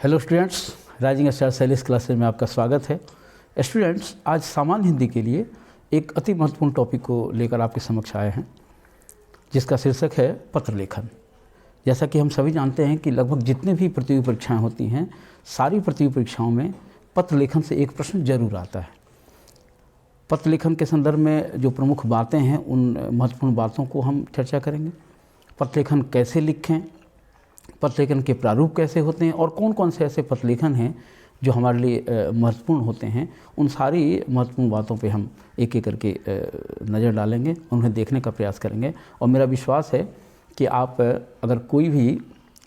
Hello students, rising star सेलिस classes में आपका स्वागत है। स्टूडेंट्स, आज सामान्य हिंदी के लिए एक अति महत्वपूर्ण टॉपिक को लेकर आपके समक्ष आए हैं, जिसका शीर्षक है पत्र लेखन। जैसा कि हम सभी जानते हैं कि लगभग जितने भी प्रतियोगी परीक्षाएं होती हैं, सारी प्रतियोगी परीक्षाओं में पत्र लेखन से एक प्रश्न जरूर आता है। पत्र लेखन के संदर्भ में जो प्रमुख बातें हैं, उन महत्वपूर्ण बातों को हम चर्चा करेंगे। पत्र लेखन कैसे लिखें, पत्र लेखन के प्रारूप कैसे होते हैं और कौन कौन से ऐसे पत्र लेखन हैं जो हमारे लिए महत्वपूर्ण होते हैं, उन सारी महत्वपूर्ण बातों पे हम एक एक करके नज़र डालेंगे, उन्हें देखने का प्रयास करेंगे। और मेरा विश्वास है कि आप अगर कोई भी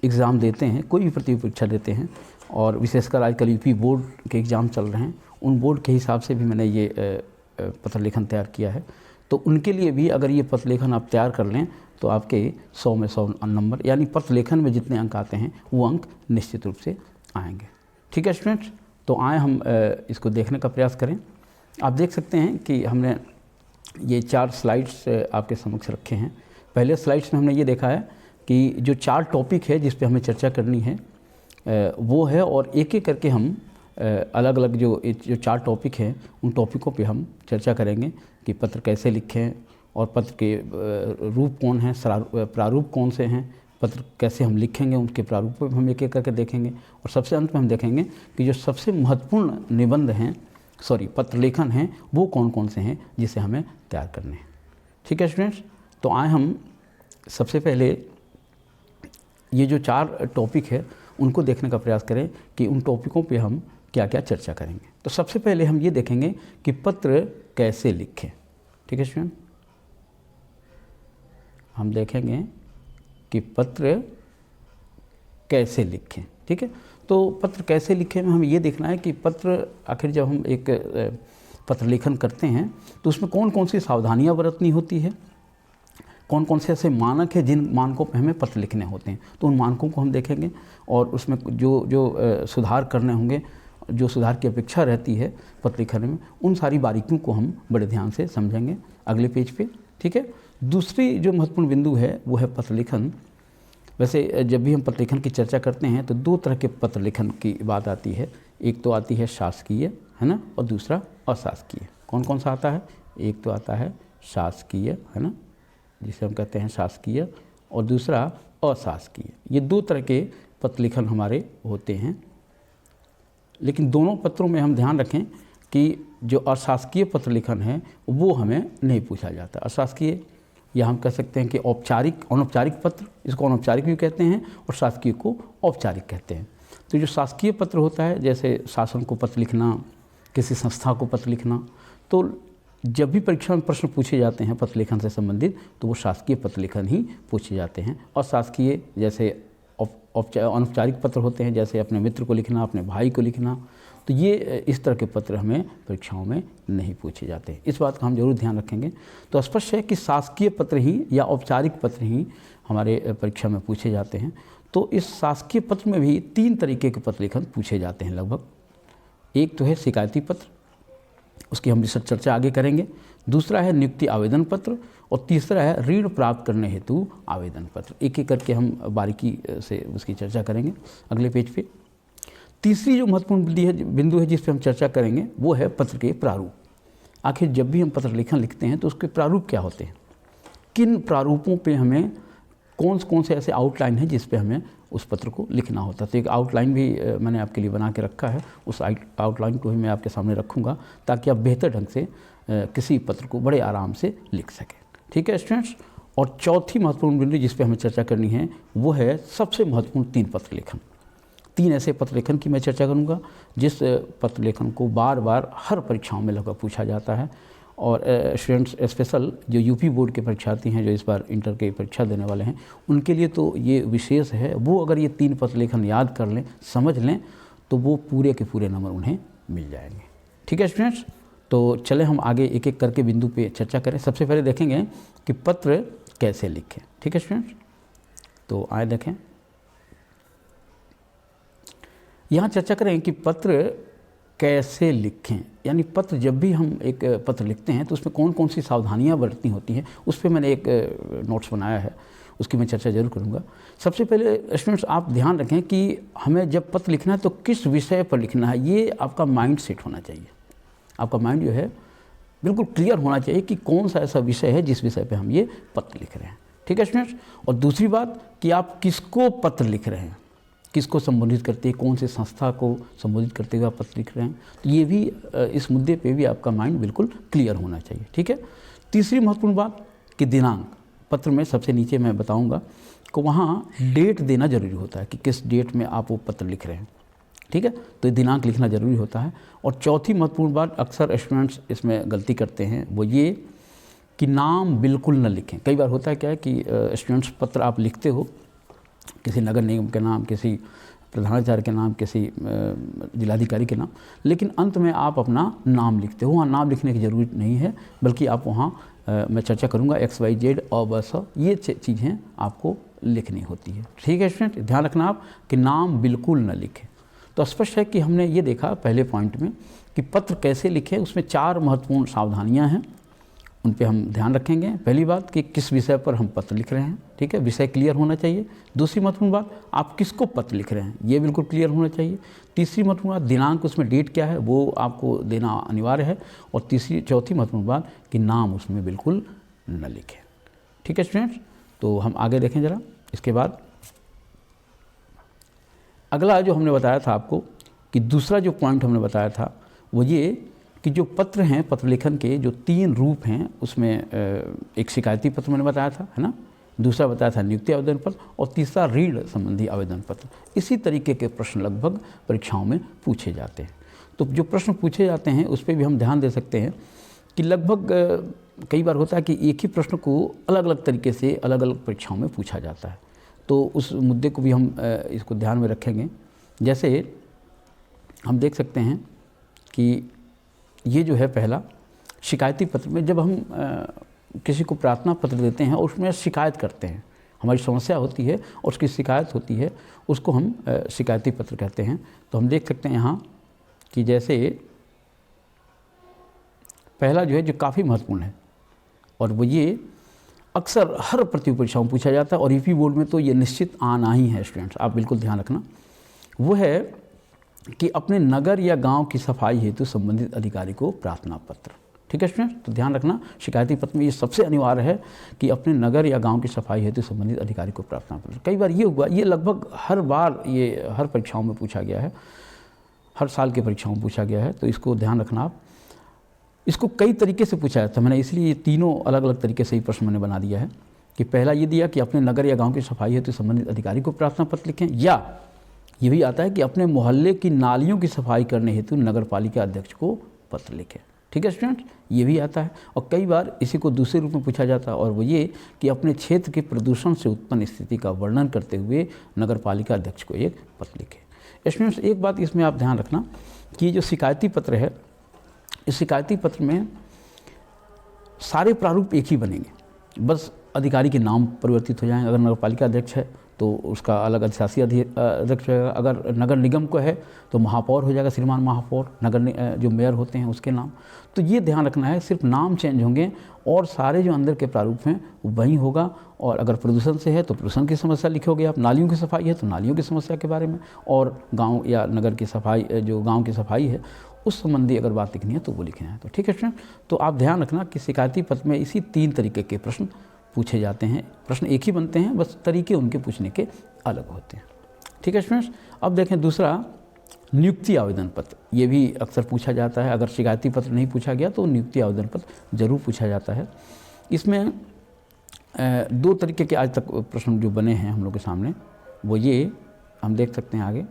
एग्ज़ाम देते हैं, कोई भी प्रतियोगी परीक्षा देते हैं, और विशेषकर आजकल यूपी बोर्ड के एग्ज़ाम चल रहे हैं, उन बोर्ड के हिसाब से भी मैंने ये पत्र लेखन तैयार किया है। तो उनके लिए भी अगर ये पत्र लेखन आप तैयार कर लें तो आपके 100 में 100 नंबर, यानी पत्र लेखन में जितने अंक आते हैं वो अंक निश्चित रूप से आएंगे। ठीक है स्टूडेंट्स, तो आए हम इसको देखने का प्रयास करें। आप देख सकते हैं कि हमने ये 4 स्लाइड्स आपके समक्ष रखे हैं। पहले स्लाइड्स में हमने ये देखा है कि जो 4 टॉपिक है जिस पे हमें चर्चा करनी है वो है, और एक एक करके हम अलग अलग जो 4 टॉपिक हैं उन टॉपिकों पे हम चर्चा करेंगे कि पत्र कैसे लिखें और पत्र के रूप कौन हैं, प्रारूप कौन से हैं, पत्र कैसे हम लिखेंगे, उनके प्रारूप पर हम एक एक करके देखेंगे। और सबसे अंत में हम देखेंगे कि जो सबसे महत्वपूर्ण निबंध हैं, पत्र लेखन हैं, वो कौन कौन से हैं जिसे हमें तैयार करने हैं। ठीक है स्टूडेंट्स, तो आए हम सबसे पहले ये जो 4 टॉपिक है उनको देखने का प्रयास करें कि उन टॉपिकों पे हम क्या क्या चर्चा करेंगे। तो सबसे पहले हम ये देखेंगे कि पत्र कैसे लिखें। ठीक है स्टूडेंट, हम देखेंगे कि पत्र कैसे लिखें। ठीक है, तो पत्र कैसे लिखें में हमें ये देखना है कि पत्र आखिर जब हम एक पत्र लेखन करते हैं तो उसमें कौन कौन सी सावधानियां बरतनी होती है, कौन कौन से ऐसे मानक हैं जिन मानकों पर हमें पत्र लिखने होते हैं, तो उन मानकों को हम देखेंगे। और उसमें जो सुधार करने होंगे, जो सुधार की अपेक्षा रहती है पत्र लिखन में, उन सारी बारीकियों को हम बड़े ध्यान से समझेंगे अगले पेज पे। ठीक है, दूसरी जो महत्वपूर्ण बिंदु है वो है पत्र लेखन। वैसे जब भी हम पत्र लेखन की चर्चा करते हैं तो 2 तरह के पत्र लेखन की बात आती है। एक तो आती है शासकीय, है ना, और दूसरा अशासकीय। कौन कौन सा आता है? एक तो आता है शासकीय, है ना, जिसे हम कहते हैं शासकीय, और दूसरा अशासकीय। ये 2 तरह के पत्र लेखन हमारे होते हैं। लेकिन दोनों पत्रों में हम ध्यान रखें कि जो अशासकीय पत्र लेखन है वो हमें नहीं पूछा जाता। अशासकीय, या हम कह सकते हैं कि अनौपचारिक पत्र, इसको अनौपचारिक भी कहते हैं और शासकीय को औपचारिक कहते हैं। तो जो शासकीय पत्र होता है, जैसे शासन को पत्र लिखना, किसी संस्था को पत्र लिखना, तो जब भी परीक्षा में प्रश्न पूछे जाते हैं पत्र लेखन से संबंधित तो वो शासकीय पत्र लेखन ही पूछे जाते हैं। और शासकीय जैसे अनौपचारिक पत्र होते हैं, जैसे अपने मित्र को लिखना, अपने भाई को लिखना, तो ये इस तरह के पत्र हमें परीक्षाओं में नहीं पूछे जाते। इस बात का हम जरूर ध्यान रखेंगे। तो स्पष्ट है कि शासकीय पत्र ही या औपचारिक पत्र ही हमारे परीक्षा में पूछे जाते हैं। तो इस शासकीय पत्र में भी 3 तरीके के पत्र लेखन पूछे जाते हैं लगभग। एक तो है शिकायती पत्र, उसकी हम विस्तृत चर्चा आगे करेंगे। दूसरा है नियुक्ति आवेदन पत्र, और तीसरा है ऋण प्राप्त करने हेतु आवेदन पत्र। एक एक करके हम बारीकी से उसकी चर्चा करेंगे अगले पेज पे। तीसरी जो महत्वपूर्ण बिंदु है जिस पे हम चर्चा करेंगे वो है पत्र के प्रारूप। आखिर जब भी हम पत्र लेखन लिखते हैं तो उसके प्रारूप क्या होते हैं, किन प्रारूपों पे हमें कौन से ऐसे आउटलाइन है जिस पे हमें उस पत्र को लिखना होता है। तो एक आउटलाइन भी मैंने आपके लिए बना के रखा है, उस आउटलाइन को भी मैं आपके सामने रखूँगा ताकि आप बेहतर ढंग से किसी पत्र को बड़े आराम से लिख सकें। ठीक है स्टूडेंट्स, और चौथी महत्वपूर्ण बिंदु जिस पे हमें चर्चा करनी है वो है सबसे महत्वपूर्ण 3 पत्र लेखन। 3 ऐसे पत्र लेखन की मैं चर्चा करूंगा जिस पत्र लेखन को बार बार हर परीक्षाओं में लगभग पूछा जाता है। और स्टूडेंट्स, स्पेशल जो यूपी बोर्ड के परीक्षार्थी हैं जो इस बार इंटर की परीक्षा देने वाले हैं, उनके लिए तो ये विशेष है। वो अगर ये 3 पत्र लेखन याद कर लें, समझ लें, तो वो पूरे के पूरे नंबर उन्हें मिल जाएंगे। ठीक है स्टूडेंट्स, तो चले हम आगे एक एक करके बिंदु पे चर्चा करें। सबसे पहले देखेंगे कि पत्र कैसे लिखें। ठीक है स्टूडेंट्स, तो आए देखें, यहाँ चर्चा करें कि पत्र कैसे लिखें, यानी पत्र जब भी हम एक पत्र लिखते हैं तो उसमें कौन कौन सी सावधानियां बरतनी होती हैं, उस पर मैंने एक नोट्स बनाया है। उसकी मैं चर्चा जरूर करूँगा। सबसे पहले स्टूडेंट्स आप ध्यान रखें कि हमें जब पत्र लिखना है तो किस विषय पर लिखना है, ये आपका माइंड सेट होना चाहिए। आपका माइंड जो है बिल्कुल क्लियर होना चाहिए कि कौन सा ऐसा विषय है जिस विषय पे हम ये पत्र लिख रहे हैं, ठीक है स्टूडेंट्स। और दूसरी बात कि आप किसको पत्र लिख रहे हैं, किसको संबोधित करते हैं, कौन से संस्था को संबोधित करते हुए आप पत्र लिख रहे हैं, तो ये भी इस मुद्दे पे भी आपका माइंड बिल्कुल क्लियर होना चाहिए, ठीक है। तीसरी महत्वपूर्ण बात कि दिनांक, पत्र में सबसे नीचे मैं बताऊंगा कि वहाँ डेट देना जरूरी होता है कि किस डेट में आप वो पत्र लिख रहे हैं, ठीक है। तो दिनांक लिखना ज़रूरी होता है। और चौथी महत्वपूर्ण बात, अक्सर स्टूडेंट्स इसमें गलती करते हैं, वो ये कि नाम बिल्कुल न लिखें। कई बार होता है क्या है कि स्टूडेंट्स पत्र आप लिखते हो किसी नगर निगम के नाम, किसी प्रधानाचार्य के नाम, किसी जिलाधिकारी के नाम, लेकिन अंत में आप अपना नाम लिखते हो। वहाँ नाम लिखने की ज़रूरत नहीं है, बल्कि आप वहाँ मैं चर्चा करूँगा XYZ और बस ये चीज़ें आपको लिखनी होती है, ठीक है स्टूडेंट। ध्यान रखना आप कि नाम बिल्कुल न लिखें। तो स्पष्ट है कि हमने ये देखा पहले पॉइंट में कि पत्र कैसे लिखें, उसमें 4 महत्वपूर्ण सावधानियां हैं, उन पे हम ध्यान रखेंगे। पहली बात कि किस विषय पर हम पत्र लिख रहे हैं, ठीक है, विषय क्लियर होना चाहिए। दूसरी महत्वपूर्ण बात, आप किसको पत्र लिख रहे हैं ये बिल्कुल क्लियर होना चाहिए। तीसरी महत्वपूर्ण बात, दिनांक उसमें डेट क्या है वो आपको देना अनिवार्य है। और चौथी महत्वपूर्ण बात कि नाम उसमें बिल्कुल न लिखें, ठीक है स्टूडेंट्स। तो हम आगे देखें ज़रा। इसके बाद अगला जो हमने बताया था आपको कि दूसरा जो पॉइंट हमने बताया था वो ये कि जो पत्र हैं, पत्र लेखन के जो 3 रूप हैं, उसमें एक शिकायती पत्र मैंने बताया था, है ना, दूसरा बताया था नियुक्ति आवेदन पत्र, और तीसरा ऋण संबंधी आवेदन पत्र। इसी तरीके के प्रश्न लगभग परीक्षाओं में पूछे जाते हैं। तो जो प्रश्न पूछे जाते हैं उस पर भी हम ध्यान दे सकते हैं कि लगभग कई बार होता है कि एक ही प्रश्न को अलग अलग तरीके से अलग अलग परीक्षाओं में पूछा जाता है। तो उस मुद्दे को भी हम इसको ध्यान में रखेंगे। जैसे हम देख सकते हैं कि ये जो है पहला शिकायती पत्र में जब हम किसी को प्रार्थना पत्र देते हैं और उसमें शिकायत करते हैं, हमारी समस्या होती है और उसकी शिकायत होती है, उसको हम शिकायती पत्र कहते हैं। तो हम देख सकते हैं यहाँ कि जैसे पहला जो है जो काफ़ी महत्वपूर्ण है और वो ये अक्सर हर प्रतियोगी परीक्षाओं में पूछा जाता है और यूपी बोर्ड में तो ये निश्चित आना ही है स्टूडेंट्स, आप बिल्कुल ध्यान रखना। वो है कि अपने नगर या गांव की सफाई हेतु संबंधित अधिकारी को प्रार्थना पत्र, ठीक है स्टूडेंट्स। तो ध्यान रखना शिकायती पत्र में ये सबसे अनिवार्य है कि अपने नगर या गांव की सफाई हेतु संबंधित अधिकारी को प्रार्थना पत्र। कई बार ये हुआ, ये लगभग हर बार ये हर परीक्षाओं में पूछा गया है, हर साल की परीक्षाओं में पूछा गया है। तो इसको ध्यान रखना आप। इसको कई तरीके से पूछा जाता है, मैंने इसलिए ये तीनों अलग अलग तरीके से ही प्रश्न मैंने बना दिया है कि पहला ये दिया कि अपने नगर या गांव की सफाई हेतु संबंधित अधिकारी को प्रार्थना पत्र लिखें, या ये भी आता है कि अपने मोहल्ले की नालियों की सफाई करने हेतु नगर पालिका अध्यक्ष को पत्र लिखें, ठीक है स्टूडेंट्स, ये भी आता है। और कई बार इसी को दूसरे रूप में पूछा जाता है और वो ये कि अपने क्षेत्र के प्रदूषण से उत्पन्न स्थिति का वर्णन करते हुए नगर पालिका अध्यक्ष को एक पत्र लिखें। स्टूडेंट्स एक बात इसमें आप ध्यान रखना कि जो शिकायती पत्र है, इस शिकायती पत्र में सारे प्रारूप एक ही बनेंगे, बस अधिकारी के नाम परिवर्तित हो जाएंगे। अगर नगर पालिका अध्यक्ष है तो उसका अलग अधिशासी अध्यक्ष रहेगा, अगर नगर निगम को है तो महापौर हो जाएगा, श्रीमान महापौर, नगर जो मेयर होते हैं उसके नाम। तो ये ध्यान रखना है, सिर्फ नाम चेंज होंगे और सारे जो अंदर के प्रारूप हैं वो वही होगा। और अगर प्रदूषण से है तो प्रदूषण की समस्या लिखोगे आप, नालियों की सफाई है तो नालियों की समस्या के बारे में, और गाँव या नगर की सफाई, जो गाँव की सफाई है उस संबंधी अगर बात लिखनी है तो वो लिखना है। तो ठीक है स्टूडेंट, तो आप ध्यान रखना कि शिकायती पत्र में इसी 3 तरीके के प्रश्न पूछे जाते हैं। प्रश्न एक ही बनते हैं, बस तरीके उनके पूछने के अलग होते हैं, ठीक है स्टूडेंट्स। अब देखें दूसरा नियुक्ति आवेदन पत्र, ये भी अक्सर पूछा जाता है। अगर शिकायती पत्र नहीं पूछा गया तो नियुक्ति आवेदन पत्र जरूर पूछा जाता है। इसमें 2 तरीके के आज तक प्रश्न जो बने हैं हम लोग के सामने, वो ये हम देख सकते हैं आगे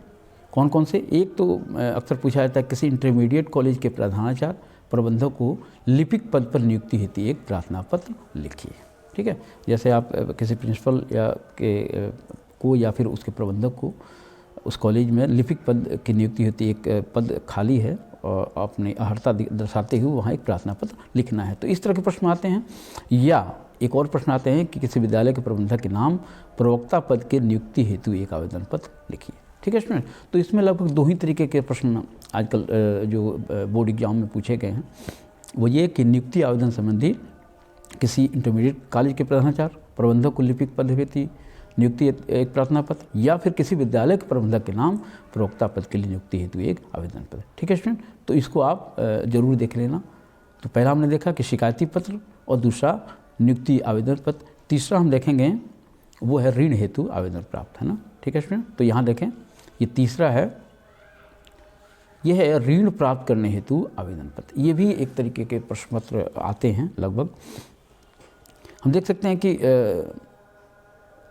कौन कौन से। एक तो अक्सर पूछा जाता है किसी इंटरमीडिएट कॉलेज के प्रधानाचार्य प्रबंधक को लिपिक पद पर नियुक्ति हेतु एक प्रार्थना पत्र लिखिए, ठीक है। जैसे आप किसी प्रिंसिपल या को या फिर उसके प्रबंधक को उस कॉलेज में लिपिक पद की नियुक्ति हेतु एक पद खाली है और अपनी अर्हता दर्शाते हुए वहाँ एक प्रार्थना पत्र लिखना है, तो इस तरह के प्रश्न आते हैं। या एक और प्रश्न आते हैं कि किसी विद्यालय के प्रबंधक के नाम प्रवक्ता पद के नियुक्ति हेतु एक आवेदन पत्र लिखिए, ठीक है स्टूडेंट। तो इसमें लगभग 2 ही तरीके के प्रश्न आजकल जो बोर्ड एग्जाम में पूछे गए हैं, वो ये कि नियुक्ति आवेदन संबंधी किसी इंटरमीडिएट कॉलेज के प्रधानाचार्य प्रबंधक को लिपिक पद हेतु नियुक्ति एक प्रार्थना पत्र, या फिर किसी विद्यालय के प्रबंधक के नाम प्रवक्ता पद के लिए नियुक्ति हेतु एक आवेदन पत्र। ठीक है स्टूडेंट, तो इसको आप जरूर देख लेना। तो पहला हमने देखा कि शिकायती पत्र, और दूसरा नियुक्ति आवेदन पत्र, तीसरा हम देखेंगे वो है ऋण हेतु आवेदन प्राप्त, है ना। ठीक है स्टूडेंट, तो यहाँ देखें ये तीसरा है, यह है ऋण प्राप्त करने हेतु आवेदन पत्र। ये भी एक तरीके के प्रश्न पत्र आते हैं लगभग। हम देख सकते हैं कि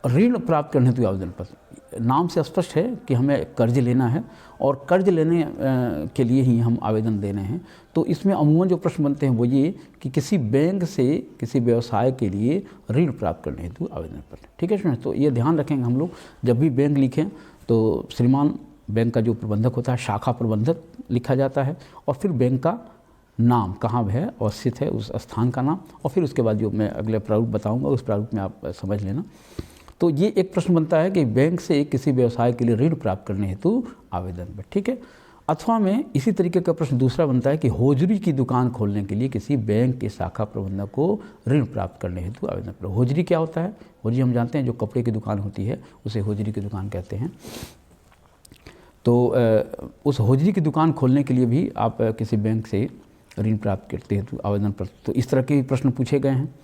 ऋण प्राप्त करने हेतु आवेदन पत्र, नाम से स्पष्ट है कि हमें कर्ज लेना है और कर्ज लेने के लिए ही हम आवेदन दे रहे हैं। तो इसमें अमूमन जो प्रश्न बनते हैं वो ये कि किसी बैंक से किसी व्यवसाय के लिए ऋण प्राप्त करने हेतु आवेदन पत्र। ठीक है स्टूडेंट, तो ये ध्यान रखेंगे हम लोग, जब भी बैंक लिखें तो श्रीमान बैंक का जो प्रबंधक होता है, शाखा प्रबंधक लिखा जाता है, और फिर बैंक का नाम कहाँ है और स्थित है उस स्थान का नाम, और फिर उसके बाद जो मैं अगले प्रारूप बताऊँगा उस प्रारूप में आप समझ लेना। तो ये एक प्रश्न बनता है कि बैंक से किसी व्यवसाय के लिए ऋण प्राप्त करने हेतु आवेदन पर। ठीक है, अथवा में इसी तरीके का प्रश्न दूसरा बनता है कि होजरी की दुकान खोलने के लिए किसी बैंक के शाखा प्रबंधक को ऋण प्राप्त करने हेतु आवेदन पर। होजरी क्या होता है? होजरी हम जानते हैं जो कपड़े की दुकान होती है उसे होजरी की दुकान कहते हैं। तो उस होजरी की दुकान खोलने के लिए भी आप किसी बैंक से ऋण प्राप्त करते हेतु आवेदन पर। तो इस तरह के प्रश्न पूछे गए हैं।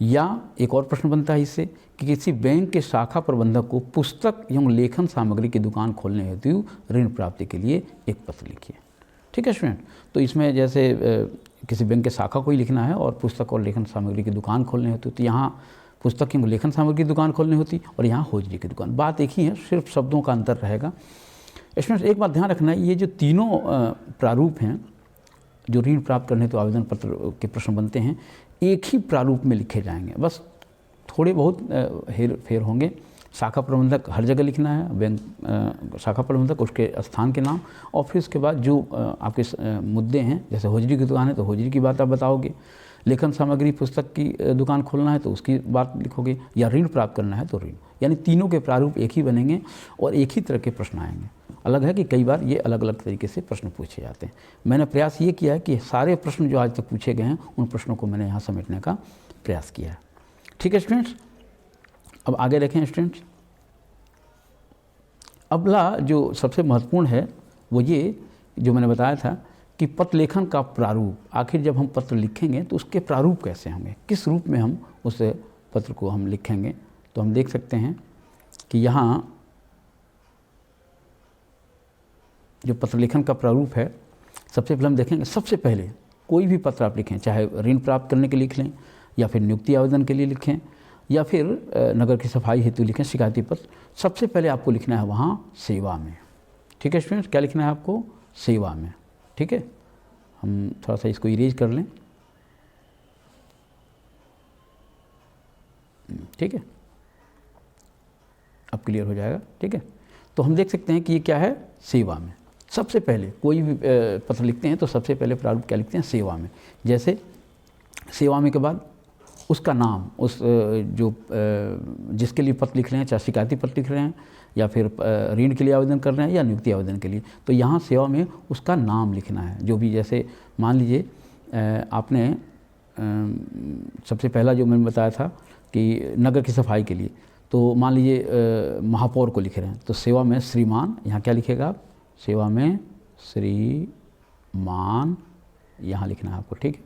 या एक और प्रश्न बनता है इससे कि किसी बैंक के शाखा प्रबंधक को पुस्तक एवं लेखन सामग्री की दुकान खोलने हेतु ऋण प्राप्ति के लिए एक पत्र लिखिए। ठीक है स्टूडेंट, तो इसमें जैसे किसी बैंक के शाखा को ही लिखना है और पुस्तक और लेखन सामग्री की दुकान खोलने हेतु, तो यहाँ पुस्तक एवं लेखन सामग्री की दुकान खोलनी होती और यहाँ होजरी की दुकान। बात एक ही है, सिर्फ शब्दों का अंतर रहेगा। स्टूडेंट एक बात ध्यान रखना है, ये जो तीनों प्रारूप हैं जो ऋण प्राप्त करने तो आवेदन पत्र के प्रश्न बनते हैं, एक ही प्रारूप में लिखे जाएंगे, बस थोड़े बहुत हेर फेर होंगे। शाखा प्रबंधक हर जगह लिखना है, बैंक शाखा प्रबंधक उसके स्थान के नाम, और फिर उसके बाद जो आपके मुद्दे हैं, जैसे होजरी की दुकान है तो होजरी की बात आप बताओगे, लेखन सामग्री पुस्तक की दुकान खोलना है तो उसकी बात लिखोगे, या ऋण प्राप्त करना है तो ऋण। यानी तीनों के प्रारूप एक ही बनेंगे और एक ही तरह के प्रश्न आएंगे। अलग है कि कई बार ये अलग अलग तरीके से प्रश्न पूछे जाते हैं। मैंने प्रयास ये किया है कि सारे प्रश्न जो आज तक पूछे गए हैं उन प्रश्नों को मैंने यहाँ समेटने का प्रयास किया है। ठीक है स्टूडेंट्स, अब आगे देखें स्टूडेंट्स। अगला जो सबसे महत्वपूर्ण है वो ये जो मैंने बताया था कि पत्र लेखन का प्रारूप। आखिर जब हम पत्र लिखेंगे तो उसके प्रारूप कैसे होंगे, किस रूप में हम उस पत्र को हम लिखेंगे। तो हम देख सकते हैं कि यहाँ जो पत्र लेखन का प्रारूप है, सबसे पहले हम देखेंगे, सबसे पहले कोई भी पत्र आप लिखें, चाहे ऋण प्राप्त करने के लिए लिख लें, या फिर नियुक्ति आवेदन के लिए लिखें, या फिर नगर की सफाई हेतु लिखें शिकायती पत्र, सबसे पहले आपको लिखना है वहाँ सेवा में। ठीक है स्टूडेंट्स, क्या लिखना है आपको? सेवा में। ठीक है, हम थोड़ा सा इसको इरेज कर लें। ठीक है, अब क्लियर हो जाएगा। ठीक है, तो हम देख सकते हैं कि ये क्या है? सेवा में। सबसे पहले कोई भी पत्र लिखते हैं तो सबसे पहले प्रारूप क्या लिखते हैं? सेवा में। जैसे सेवा में के बाद उसका नाम, उस जो जिसके लिए पत्र लिख रहे हैं, चाहे शिकायती पत्र लिख रहे हैं या फिर ऋण के लिए आवेदन कर रहे हैं या नियुक्ति आवेदन के लिए, तो यहाँ सेवा में उसका नाम लिखना है। जो भी, जैसे मान लीजिए आपने सबसे पहला जो मैंने बताया था कि नगर की सफाई के लिए, तो मान लीजिए महापौर को लिख रहे हैं तो सेवा में श्रीमान, यहाँ क्या लिखेगा आप? सेवा में श्रीमान यहाँ लिखना है आपको। ठीक है,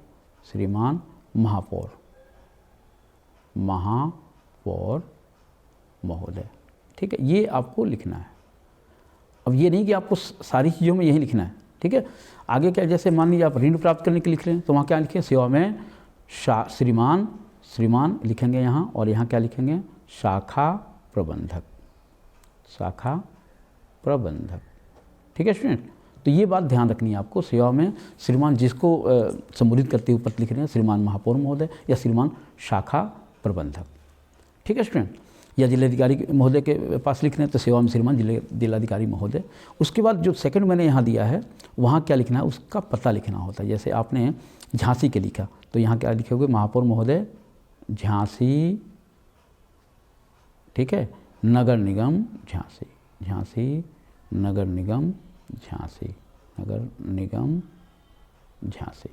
श्रीमान महापौर, महापौर महोदय। ठीक है, ये आपको लिखना है। अब ये नहीं कि आपको सारी चीज़ों में यही लिखना है। ठीक है, आगे क्या, जैसे मान लीजिए आप ऋण प्राप्त करने के लिए लिख रहे हैं तो वहाँ क्या लिखें? सेवा में श्रीमान, श्रीमान लिखेंगे यहाँ, और यहाँ क्या लिखेंगे? शाखा प्रबंधक, शाखा प्रबंधक। ठीक है स्टूडेंट, तो ये बात ध्यान रखनी है आपको। सेवा में श्रीमान जिसको संबोधित करते हुए पत्र लिख रहे हैं, श्रीमान महापौर महोदय या श्रीमान शाखा प्रबंधक। ठीक है स्टूडेंट, या जिलाधिकारी महोदय के पास लिख रहे हैं तो सेवा में श्रीमान जिलाधिकारी महोदय। उसके बाद जो सेकंड मैंने यहाँ दिया है वहाँ क्या लिखना है? उसका पता लिखना होता है। जैसे आपने झांसी के लिखा तो यहाँ क्या लिखोगे? महापौर महोदय झांसी। ठीक है, नगर निगम झांसी, झांसी नगर निगम झांसी, नगर निगम झांसी।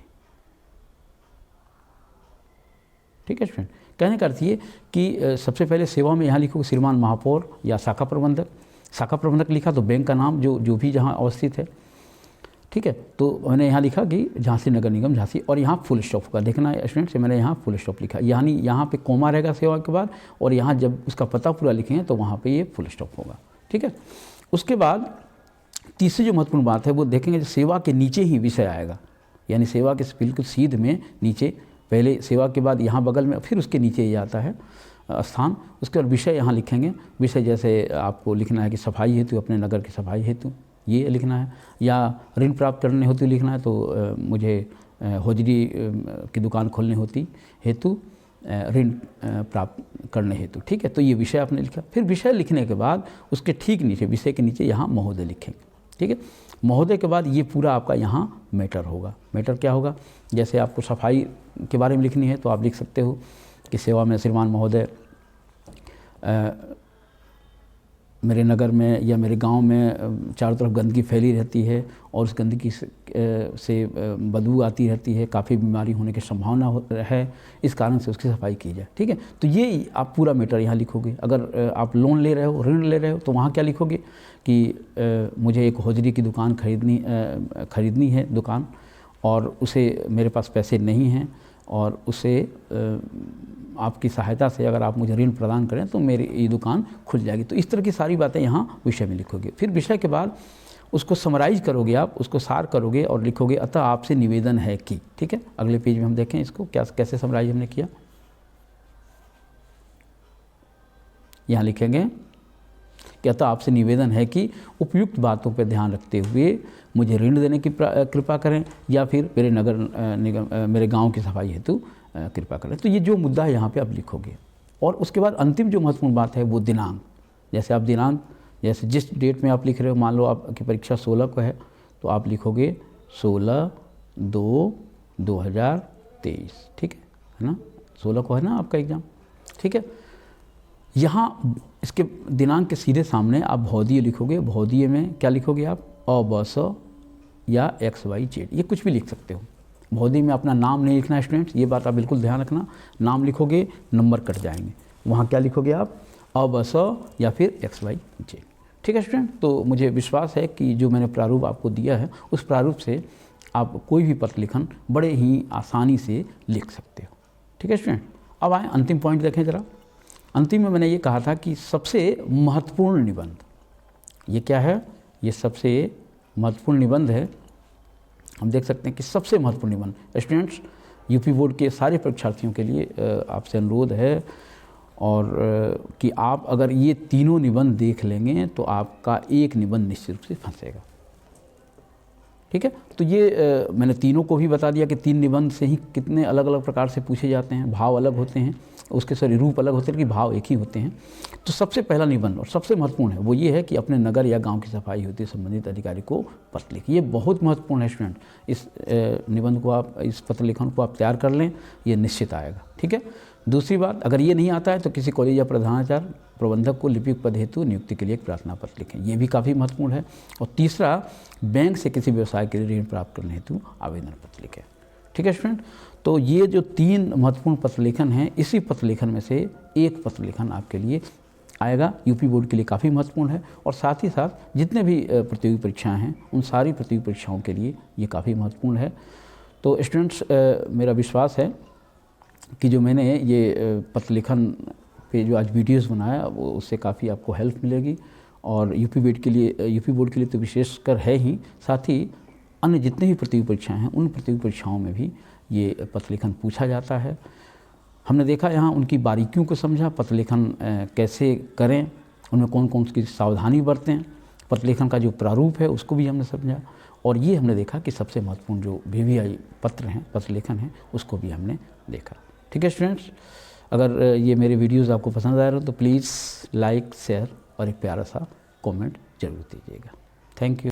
ठीक है स्टूडेंट। कहने का अर्थ ये कि सबसे पहले सेवा में यहाँ लिखोगे श्रीमान महापौर या शाखा प्रबंधक। शाखा प्रबंधक लिखा तो बैंक का नाम जो भी जहाँ अवस्थित है, ठीक है। तो मैंने यहाँ लिखा कि झांसी नगर निगम झांसी, और यहाँ फुल स्टॉप होगा, देखना है स्टूडेंट से मैंने यहाँ फुल स्टॉप लिखा, यानी यहाँ पे कोमा रहेगा सेवा के बाद, और यहाँ जब उसका पता पूरा लिखेंगे तो वहाँ पे ये फुल स्टॉप होगा, ठीक है। उसके बाद तीसरी जो महत्वपूर्ण बात है वो देखेंगे, सेवा के नीचे ही विषय आएगा, यानी सेवा के बिल्कुल सीध में नीचे, पहले सेवा के बाद यहाँ बगल में, फिर उसके नीचे ये आता है स्थान। उसके बाद विषय यहाँ लिखेंगे। विषय जैसे आपको लिखना है कि सफाई हेतु, अपने नगर की सफाई हेतु ये लिखना है, या ऋण प्राप्त करने हेतु लिखना है तो मुझे होजरी की दुकान खोलने हेतु ऋण प्राप्त करने हेतु, ठीक है। तो ये विषय आपने लिखा। फिर विषय लिखने के बाद उसके ठीक नीचे, विषय के नीचे यहाँ महोदय लिखेंगे, ठीक है। महोदय के बाद ये पूरा आपका यहाँ मैटर होगा। मैटर क्या होगा, जैसे आपको सफाई के बारे में लिखनी है तो आप लिख सकते हो कि सेवा में श्रीमान महोदय, मेरे नगर में या मेरे गांव में चारों तरफ गंदगी फैली रहती है और उस गंदगी से बदबू आती रहती है, काफ़ी बीमारी होने की संभावना है, इस कारण से उसकी सफाई की जाए, ठीक है। तो ये आप पूरा मैटर यहाँ लिखोगे। अगर आप लोन ले रहे हो, ऋण ले रहे हो, तो वहाँ क्या लिखोगे कि मुझे एक होजरी की दुकान खरीदनी है दुकान, और उसे मेरे पास पैसे नहीं हैं, और उसे आपकी सहायता से अगर आप मुझे ऋण प्रदान करें तो मेरी ये दुकान खुल जाएगी। तो इस तरह की सारी बातें यहाँ विषय में लिखोगे। फिर विषय के बाद उसको समराइज करोगे, आप उसको सार करोगे और लिखोगे अतः आपसे निवेदन है कि, ठीक है। अगले पेज में हम देखें इसको कैसे समराइज हमने किया। यहाँ लिखेंगे कि अतः आपसे निवेदन है कि उपयुक्त बातों पर ध्यान रखते हुए मुझे ऋण देने की कृपा करें, या फिर मेरे नगर निगम मेरे गांव की सफाई हेतु कृपा करें। तो ये जो मुद्दा है यहाँ पे आप लिखोगे। और उसके बाद अंतिम जो महत्वपूर्ण बात है वो दिनांक। जैसे आप दिनांक, जैसे जिस डेट में आप लिख रहे हो, मान लो आपकी परीक्षा 16 को है तो आप लिखोगे 16/2/2023, ठीक है ना। 16 को है ना आपका एग्ज़ाम, ठीक है। यहाँ इसके दिनांक के सीधे सामने आप भौदीय लिखोगे। भौदीय में क्या लिखोगे आप, अ ब स या XYZ, ये कुछ भी लिख सकते हो। भौदीय में अपना नाम नहीं लिखना स्टूडेंट्स, ये बात आप बिल्कुल ध्यान रखना। नाम लिखोगे नंबर कट जाएंगे, वहाँ क्या लिखोगे आप, अ ब स या फिर XYZ, ठीक है स्टूडेंट। तो मुझे विश्वास है कि जो मैंने प्रारूप आपको दिया है उस प्रारूप से आप कोई भी पत्र लिखन बड़े ही आसानी से लिख सकते हो, ठीक है स्टूडेंट। अब आए अंतिम पॉइंट देखें ज़रा। अंतिम में मैंने ये कहा था कि सबसे महत्वपूर्ण निबंध, ये क्या है, ये सबसे महत्वपूर्ण निबंध है। हम देख सकते हैं कि सबसे महत्वपूर्ण निबंध स्टूडेंट्स, यूपी बोर्ड के सारे परीक्षार्थियों के लिए आपसे अनुरोध है, और कि आप अगर ये तीनों निबंध देख लेंगे तो आपका एक निबंध निश्चित रूप से फंसेगा, ठीक है। तो ये मैंने तीनों को भी बता दिया कि 3 निबंध से ही कितने अलग अलग प्रकार से पूछे जाते हैं, भाव अलग होते हैं, उसके सारे रूप अलग होते हैं लेकिन भाव एक ही होते हैं। तो सबसे पहला निबंध और सबसे महत्वपूर्ण है वो ये है कि अपने नगर या गांव की सफाई होती है संबंधित अधिकारी को पत्र लिखिए। ये बहुत महत्वपूर्ण है स्टूडेंट। इस निबंध को आप, इस पत्र लेखन को आप तैयार कर लें, ये निश्चित आएगा, ठीक है। दूसरी बात, अगर ये नहीं आता है तो किसी कॉलेज या प्रधानाचार्य प्रबंधक को लिपिक पद हेतु नियुक्ति के लिए एक प्रार्थना पत्र लिखें, ये भी काफ़ी महत्वपूर्ण है। और तीसरा, बैंक से किसी व्यवसाय के लिए ऋण प्राप्त करने हेतु आवेदन पत्र लिखें, ठीक है स्टूडेंट। तो ये जो 3 महत्वपूर्ण पत्र लेखन हैं, इसी पत्र लेखन में से एक पत्र लेखन आपके लिए आएगा, यूपी बोर्ड के लिए काफ़ी महत्वपूर्ण है। और साथ ही साथ जितने भी प्रतियोगी परीक्षाएँ हैं उन सारी प्रतियोगी परीक्षाओं के लिए ये काफ़ी महत्वपूर्ण है। तो स्टूडेंट्स, मेरा विश्वास है कि जो मैंने ये पत्र लेखन पे जो आज वीडियोस बनाया वो उससे काफ़ी आपको हेल्प मिलेगी। और यूपी बोर्ड के लिए तो विशेषकर है ही, साथ ही अन्य जितने भी प्रतियोगी परीक्षाएँ हैं उन प्रतियोगी परीक्षाओं में भी ये पत्र लेखन पूछा जाता है। हमने देखा यहाँ उनकी बारीकियों को समझा, पत्र लेखन कैसे करें, उनमें कौन कौन सी सावधानी बरतें, पत्र लेखन का जो प्रारूप है उसको भी हमने समझा। और ये हमने देखा कि सबसे महत्वपूर्ण जो VVI पत्र हैं, पत्र लेखन है, उसको भी हमने देखा, ठीक है स्टूडेंट्स। अगर ये मेरे वीडियोज़ आपको पसंद आ रहे हो तो प्लीज़ लाइक, शेयर और एक प्यारा सा कमेंट जरूर दीजिएगा। Thank you.